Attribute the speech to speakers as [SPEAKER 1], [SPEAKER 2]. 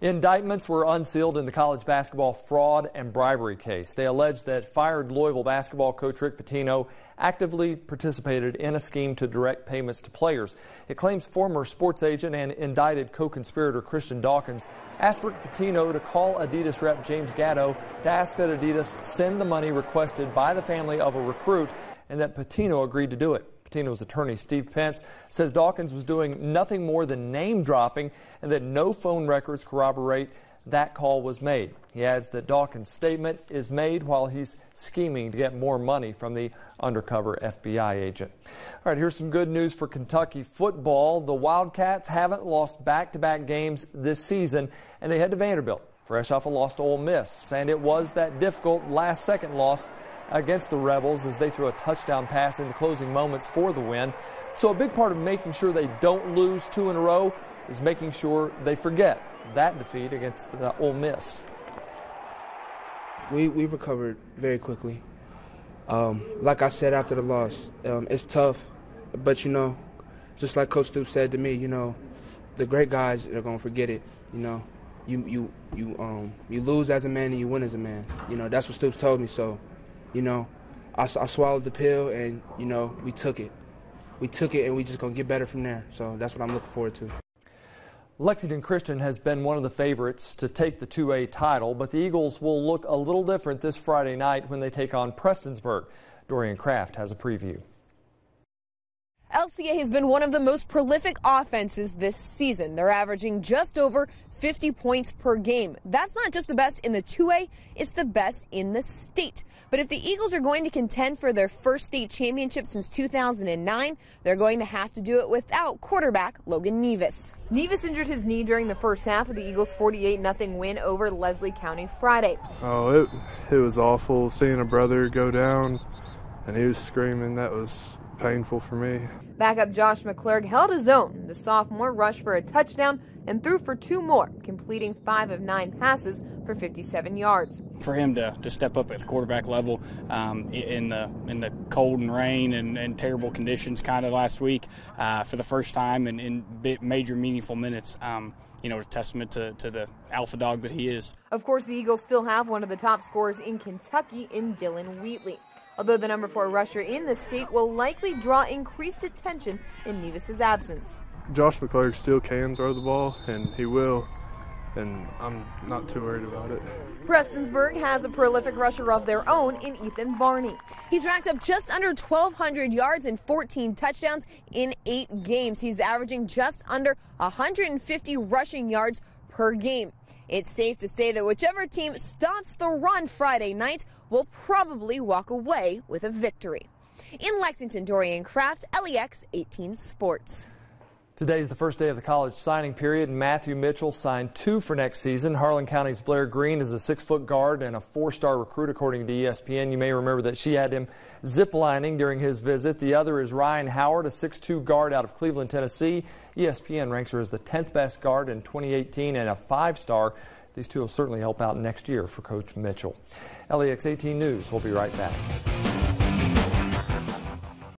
[SPEAKER 1] Indictments were unsealed in the college basketball fraud and bribery case. They allege that fired Louisville basketball coach Rick Pitino actively participated in a scheme to direct payments to players. It claims former sports agent and indicted co-conspirator Christian Dawkins asked Rick Pitino to call Adidas rep James Gatto to ask that Adidas send the money requested by the family of a recruit, and that Pitino agreed to do it. Pitino's attorney, Steve Pence, says Dawkins was doing nothing more than name-dropping and that no phone records corroborate that call was made. He adds that Dawkins' statement is made while he's scheming to get more money from the undercover FBI agent. All right, here's some good news for Kentucky football. The Wildcats haven't lost back-to-back games this season, and they head to Vanderbilt, fresh off a loss to Ole Miss. And it was that difficult last-second loss against the Rebels as they threw a touchdown pass in the closing moments for the win. So a big part of making sure they don't lose 2 in a row is making sure they forget that defeat against Ole Miss.
[SPEAKER 2] We recovered very quickly. Like I said after the loss, it's tough, but just like Coach Stoops said to me, the great guys are gonna forget it. You lose as a man and you win as a man. That's what Stoops told me. So, I swallowed the pill and we took it. We took it and we just gonna get better from there. So that's what I'm looking forward to.
[SPEAKER 1] Lexington Christian has been one of the favorites to take the 2A title, but the Eagles will look a little different this Friday night when they take on Prestonsburg. Dorian Kraft has a preview.
[SPEAKER 3] LCA has been one of the most prolific offenses this season. They're averaging just over 50 points per game. That's not just the best in the 2A, it's the best in the state. But if the Eagles are going to contend for their first state championship since 2009, they're going to have to do it without quarterback Logan Nevis. Nevis injured his knee during the first half of the Eagles' 48-0 win over Leslie County Friday.
[SPEAKER 4] Oh, it was awful seeing a brother go down, and he was screaming. That was painful for me.
[SPEAKER 3] Backup Josh McClurg held his own. The sophomore rushed for a touchdown and threw for 2 more, completing 5 of 9 passes for 57 yards.
[SPEAKER 5] For him to step up at the quarterback level in the cold and rain and terrible conditions kind of last week for the first time in major meaningful minutes, a testament to the alpha dog that he is.
[SPEAKER 3] Of course, the Eagles still have one of the top scorers in Kentucky in Dylan Wheatley. Although the number 4 rusher in the state will likely draw increased attention in Nevis' absence.
[SPEAKER 4] Josh McClurg still can throw the ball, and he will, and I'm not too worried about it.
[SPEAKER 3] Prestonsburg has a prolific rusher of their own in Ethan Varney. He's racked up just under 1,200 yards and 14 touchdowns in 8 games. He's averaging just under 150 rushing yards per game. It's safe to say that whichever team stops the run Friday night will probably walk away with a victory. In Lexington, Dorian Kraft, LEX 18 Sports.
[SPEAKER 1] Today's the first day of the college signing period, and Matthew Mitchell signed 2 for next season. Harlan County's Blair Green is a 6-foot guard and a 4-star recruit, according to ESPN. You may remember that she had him ziplining during his visit. The other is Ryan Howard, a 6'2 guard out of Cleveland, Tennessee. ESPN ranks her as the 10th best guard in 2018 and a 5-star. These 2 will certainly help out next year for Coach Mitchell. LEX 18 News. We'll be right back.